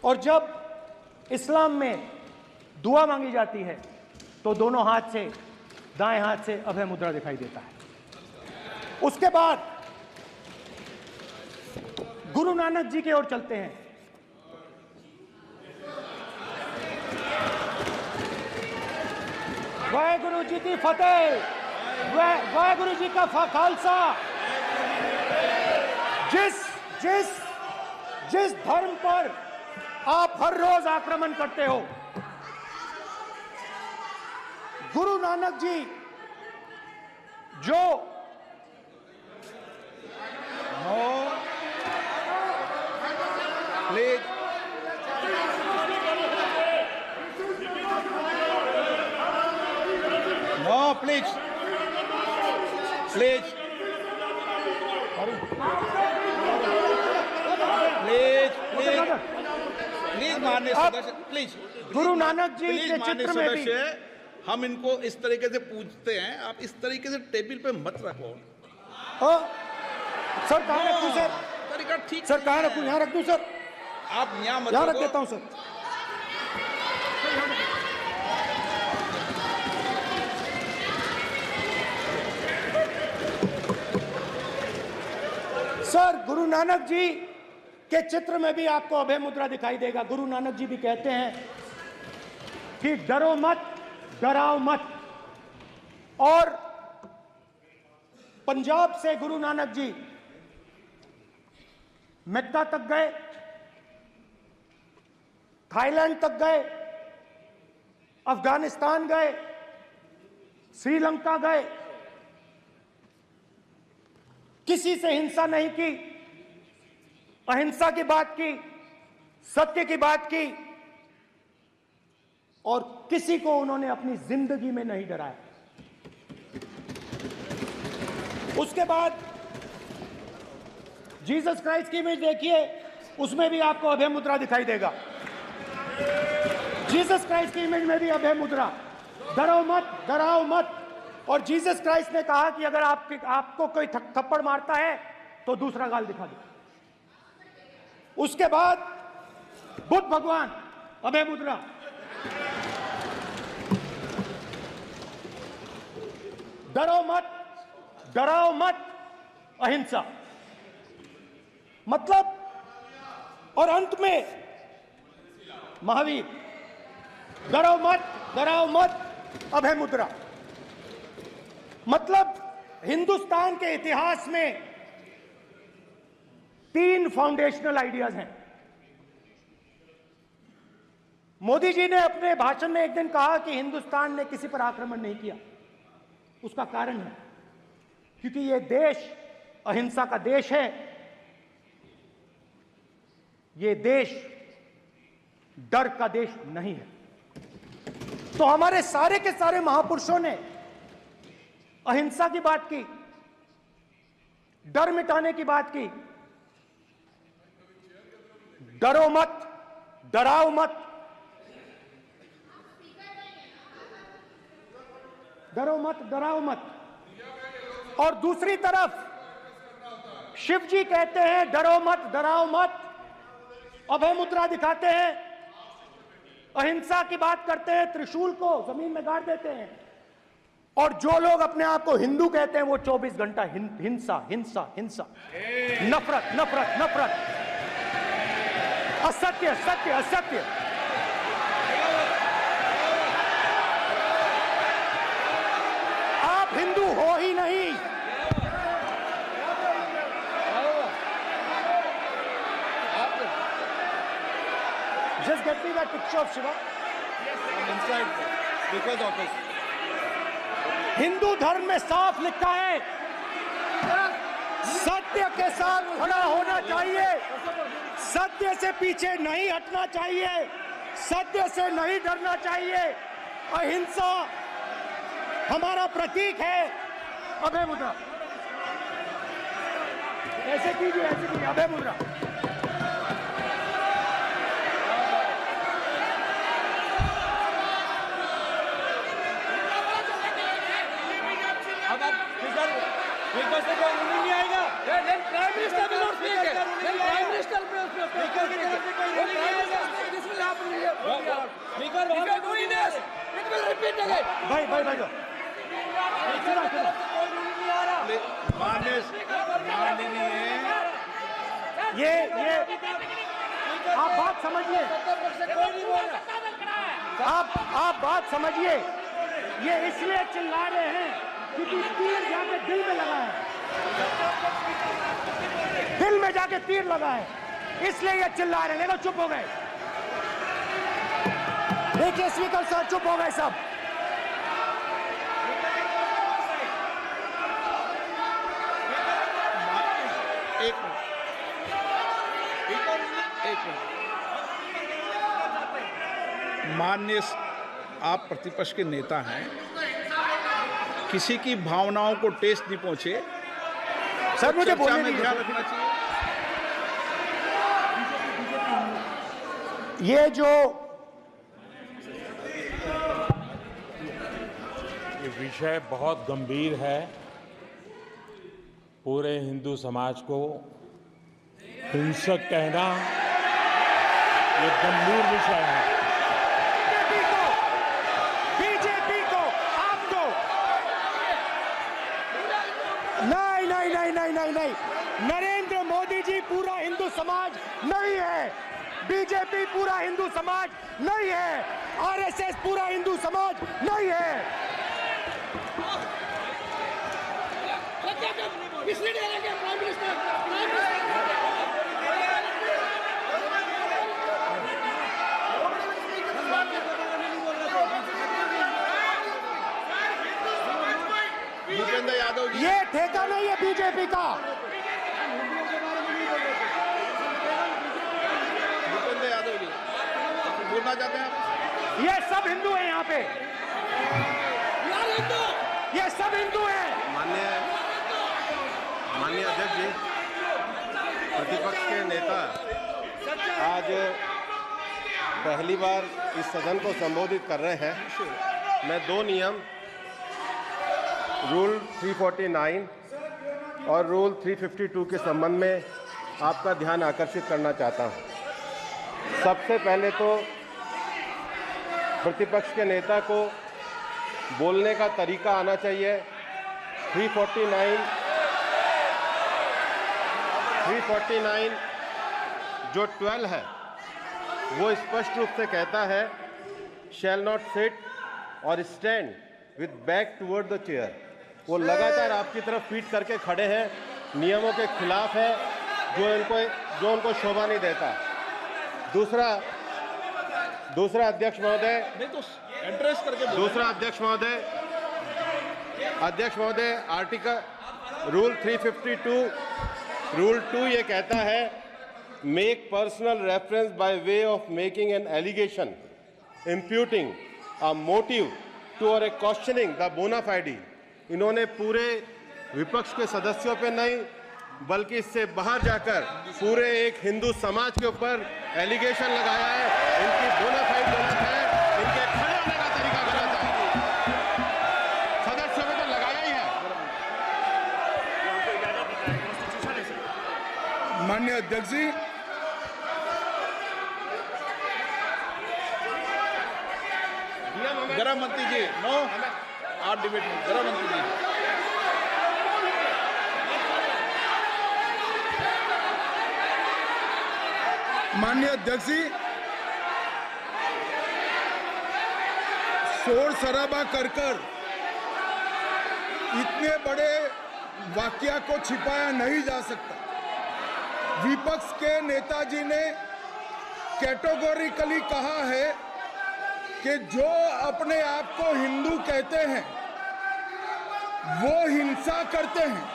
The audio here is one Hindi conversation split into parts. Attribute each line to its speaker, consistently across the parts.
Speaker 1: और जब इस्लाम में दुआ मांगी जाती है तो दोनों हाथ से, दाएं हाथ से अभय मुद्रा दिखाई देता है। उसके बाद गुरु नानक जी की ओर चलते हैं। वाहेगुरु जी की फतेह, वाहेगुरु जी का खालसा। जिस धर्म पर आप हर रोज आक्रमण करते हो, गुरु नानक जी जो
Speaker 2: please no please please please please please माननीय सदस्य, प्लीज
Speaker 1: गुरु नानक जी के चित्र में भी
Speaker 2: हम इनको इस तरीके से पूछते हैं, आप इस तरीके से टेबल पे मत रखो।
Speaker 1: सर कहाँ रखूं सर?
Speaker 2: तरीका ठीक
Speaker 1: सर कहाँ रखूं? यहाँ रख दूं सर?
Speaker 2: आप यहाँ मत
Speaker 1: यहाँ रख
Speaker 2: रखो।
Speaker 1: देता हूं सर। सर गुरु नानक जी के चित्र में भी आपको अभय मुद्रा दिखाई देगा। गुरु नानक जी भी कहते हैं कि डरो मत, डराओ मत। और पंजाब से गुरु नानक जी मेक्का तक गए, थाईलैंड तक गए, अफगानिस्तान गए, श्रीलंका गए, किसी से हिंसा नहीं की, अहिंसा की बात की, सत्य की बात की, और किसी को उन्होंने अपनी जिंदगी में नहीं डराया। उसके बाद जीसस क्राइस्ट की इमेज देखिए, उसमें भी आपको अभय मुद्रा दिखाई देगा। जीसस क्राइस्ट की इमेज में भी अभय मुद्रा, डरो मत, डराओ मत। और जीसस क्राइस्ट ने कहा कि अगर आपको कोई थप्पड़ मारता है तो दूसरा गाल दिखा दो। उसके बाद बुद्ध भगवान, अभय मुद्रा। डरो मत, डराओ मत, अहिंसा। मतलब, और अंत में महावीर, डरो मत, डराओ मत, अभय मुद्रा। मतलब हिंदुस्तान के इतिहास में 3 फाउंडेशनल आइडियाज हैं। मोदी जी ने अपने भाषण में एक दिन कहा कि हिंदुस्तान ने किसी पर आक्रमण नहीं किया। उसका कारण है क्योंकि यह देश अहिंसा का देश है। यह देश डर का देश नहीं है। तो हमारे सारे के सारे महापुरुषों ने अहिंसा की बात की, डर मिटाने की बात की। डरो मत, डराओ मत, डरो मत, डराओ मत। और दूसरी तरफ शिव जी कहते हैं डरो मत, डराओ मत, अभय मुद्रा दिखाते हैं, अहिंसा की बात करते हैं, त्रिशूल को जमीन में गाड़ देते हैं। और जो लोग अपने आप को हिंदू कहते हैं वो 24 घंटा हिंसा, हिंसा, हिंसा, नफरत, नफरत, नफरत, असत्य, सत्य, असत्य। आप हिंदू हो ही नहीं। Just get me that picture of Shiva.
Speaker 2: I'm inside because of it.
Speaker 1: Hindu धर्म में साफ लिखा है, सत्य के साथ खड़ा होना चाहिए, सत्य से पीछे नहीं हटना चाहिए, सत्य से नहीं डरना चाहिए। अहिंसा हमारा प्रतीक है। अभय मुद्रा ऐसे कीजिए, ऐसे कीजिए, अभय मुद्रा।
Speaker 3: नहीं आएगा। प्राइम मिनिस्टर भी नोट नहीं है। प्राइम मिनिस्टर भी
Speaker 1: भाई ये आप बात समझिए, आप बात समझिए। ये इसलिए चिल्ला रहे हैं क्योंकि तीर जाके दिल में लगा है, दिल में जाके तीर लगा है, इसलिए ये चिल्ला रहे हैं। देखो चुप हो गए, देखिए स्पीकर साहब चुप हो गए सब।
Speaker 2: एक मिनट। माननीय, आप प्रतिपक्ष के नेता हैं, किसी की भावनाओं को ठेस नहीं पहुंचे
Speaker 1: सर, मुझे
Speaker 2: चर्चा
Speaker 1: बोलने
Speaker 2: में
Speaker 1: दीजिए।
Speaker 2: ध्यान रखना चाहिए।
Speaker 1: ये
Speaker 3: विषय बहुत गंभीर है। पूरे हिंदू समाज को हिंसक कहना ये गंभीर विषय है।
Speaker 1: बीजेपी को आपको नहीं, नरेंद्र मोदी जी पूरा हिंदू समाज नहीं है, बीजेपी पूरा हिंदू समाज नहीं है, आरएसएस पूरा हिंदू समाज नहीं है।
Speaker 2: भूपेंद्र यादव जी,
Speaker 1: ये ठेका नहीं है बीजेपी का।
Speaker 2: भूपेंद्र यादव जी बोलना चाहते हैं आप?
Speaker 1: ये सब हिंदू हैं यहाँ पे, ये सब हिंदू हैं।
Speaker 4: माननीय अध्यक्ष जी, प्रतिपक्ष के नेता आज पहली बार इस सदन को संबोधित कर रहे हैं। मैं दो नियम, रूल 349 और रूल 352 के संबंध में आपका ध्यान आकर्षित करना चाहता हूं। सबसे पहले तो प्रतिपक्ष के नेता को बोलने का तरीका आना चाहिए। 349 जो 12 है वो स्पष्ट रूप से कहता है शैल नॉट सिट और stand with back toward the chair. वो लगातार आपकी तरफ पीठ करके खड़े हैं, नियमों के खिलाफ है, जो उनको शोभा नहीं देता। दूसरा अध्यक्ष महोदय,
Speaker 2: एड्रेस करके
Speaker 4: दूसरा अध्यक्ष महोदय आर्टिकल रूल 352 रूल 2 ये कहता है make personal reference by way of making an allegation imputing a motive to or a questioning the बोना फाइडी। इन्होंने पूरे विपक्ष के सदस्यों पे नहीं बल्कि इससे बाहर जाकर पूरे एक हिंदू समाज के ऊपर एलिगेशन लगाया है। इनकी बोना फाइड गलत है, इनके खड़े होने का तरीका गलत है। सदस्यों में तो लगाया ही है।
Speaker 5: माननीय अध्यक्ष जी,
Speaker 2: गृह मंत्री जी, नो आप डिबेट में गृह मंत्री जी।
Speaker 5: माननीय अध्यक्ष जी, शोर शराबा कर इतने बड़े वाकया को छिपाया नहीं जा सकता। विपक्ष के नेताजी ने कैटेगोरिकली कहा है कि जो अपने आप को हिंदू कहते हैं वो हिंसा करते हैं।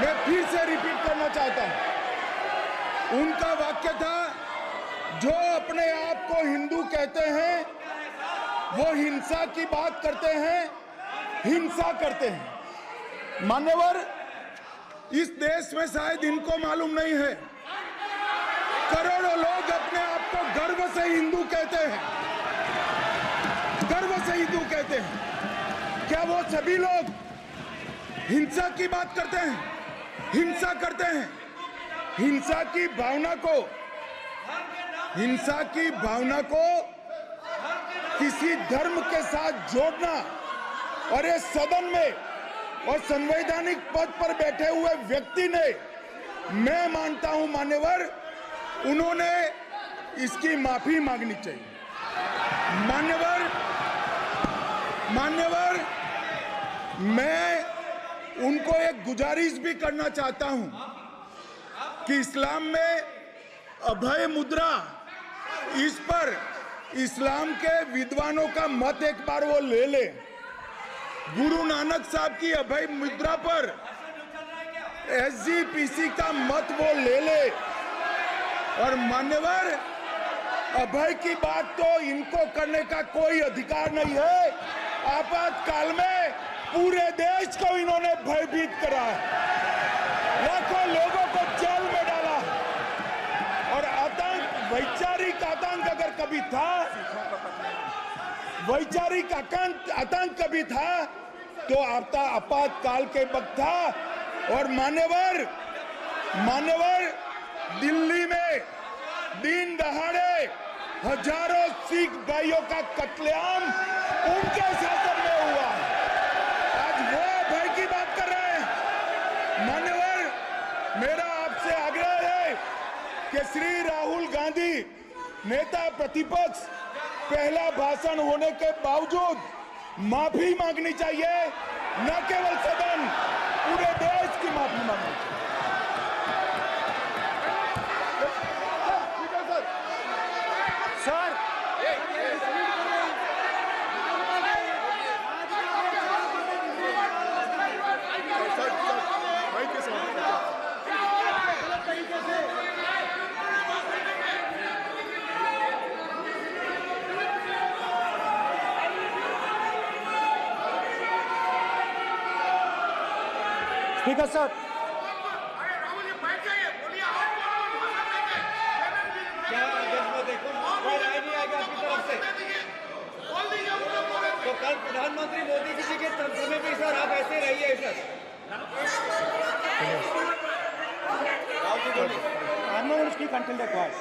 Speaker 5: मैं फिर से रिपीट करना चाहता हूं, उनका वाक्य था जो अपने आप को हिंदू कहते हैं वो हिंसा की बात करते हैं, हिंसा करते हैं। मान्यवर, इस देश में शायद इनको मालूम नहीं है, करोड़ों लोग अपने आप को गर्व से हिंदू कहते हैं, गर्व से हिंदू कहते हैं। क्या वो सभी लोग हिंसा की बात करते हैं, हिंसा करते हैं? हिंसा की भावना को किसी धर्म के साथ जोड़ना, और ये सदन में और संवैधानिक पद पर बैठे हुए व्यक्ति ने, मैं मानता हूं मान्यवर, उन्होंने इसकी माफी मांगनी चाहिए। मान्यवर, मैं उनको एक गुजारिश भी करना चाहता हूं कि इस्लाम में अभय मुद्रा, इस पर इस्लाम के विद्वानों का मत एक बार वो ले ले। गुरु नानक साहब की अभय मुद्रा पर SGPC का मत वो ले ले। और मान्यवर, अभय की बात तो इनको करने का कोई अधिकार नहीं है। आपातकाल में पूरे देश को इन्होंने भयभीत करा, लाखों लोगों को जेल में डाला, और आतंक, वैचारिक आतंक अगर कभी था, वैचारिक आतंक कभी था तो आपातकाल के वक्त था। और मान्यवर, दिल्ली में दिन दहाड़े हजारों सिख भाइयों का कत्लेआम उनके शासन में हुआ। आज वो भय की बात कर रहे हैं। मान्यवर, मेरा आपसे आग्रह है कि श्री राहुल गांधी, नेता प्रतिपक्ष, पहला भाषण होने के बावजूद माफी मांगनी चाहिए, न केवल सदन, पूरे देश की माफी मांगनी चाहिए।
Speaker 1: सर, स्पीकर सर,
Speaker 6: तो कल प्रधानमंत्री मोदी जी के समय भी सर आप ऐसे रहिए sir.
Speaker 1: I'm not going to speak until they're quiet.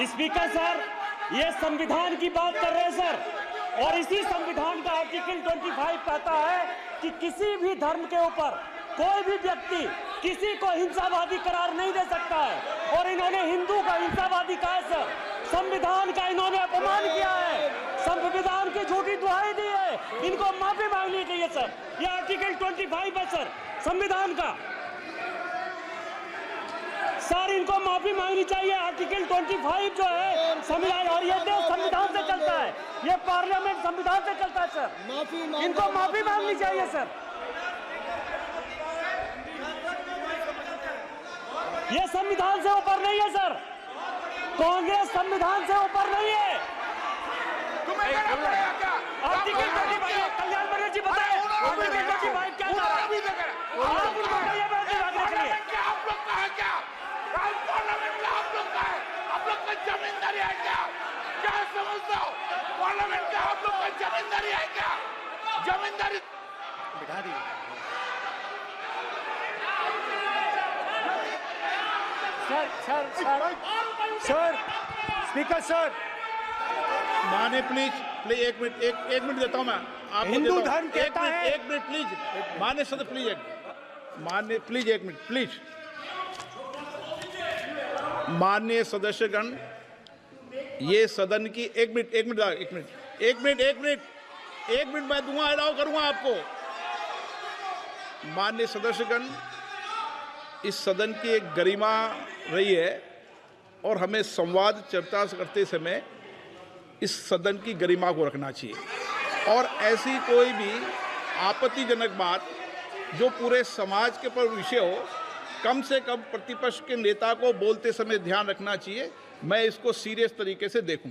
Speaker 7: Speaker sir, ये संविधान की बात कर रहे हैं सर, और इसी संविधान का आर्टिकल 25 कहता है कि किसी भी धर्म के ऊपर कोई भी व्यक्ति किसी को हिंसावादी करार नहीं दे सकता है। और इन्होंने हिंदू का हिंसावादी कहा है सर, संविधान का इन्होंने अपमान किया है, संविधान की झूठी दुहाई दी है, इनको माफी मांगनी चाहिए सर। ये आर्टिकल 25 है सर संविधान का, सर इनको माफी मांगनी चाहिए। आर्टिकल 25 जो है संविधान, और ये देश संविधान से चलता है, ये पार्लियामेंट संविधान से चलता है सर, इनको माफी मांगनी चाहिए सर। ये संविधान से ऊपर नहीं है सर, कांग्रेस संविधान से ऊपर नहीं है। आर्टिकल 25, कल्याण बनर्जी बताए आर्टिकल 25 क्या था? आप उनको कहिए
Speaker 8: आप लोग का है क्या? पार्लियामेंट का आप लोग का है? आप लोग का जमींदारी है क्या? क्या समझते हो? पार्लियामेंट का आप लोग का जमींदारी है क्या? जमींदारी बिठा दी।
Speaker 1: सर, स्पीकर सर,
Speaker 2: माने प्लीज एक मिनट देता हूं मैं आपको।
Speaker 1: हिंदू धर्म कहता है,
Speaker 2: एक मिनट प्लीज, माने सदस्य प्लीज, मान्य प्लीज एक मिनट प्लीज। माननीय सदस्यगण, ये सदन की एक मिनट मैं दूंगा, अलाउ करूंगा आपको। माननीय सदस्यगण, इस सदन की एक गरिमा रही है और हमें संवाद चर्चा करते समय इस सदन की गरिमा को रखना चाहिए, और ऐसी कोई भी आपत्तिजनक बात जो पूरे समाज के पर विषय हो, कम से कम प्रतिपक्ष के नेता को बोलते समय ध्यान रखना चाहिए। मैं इसको सीरियस तरीके से देखूं।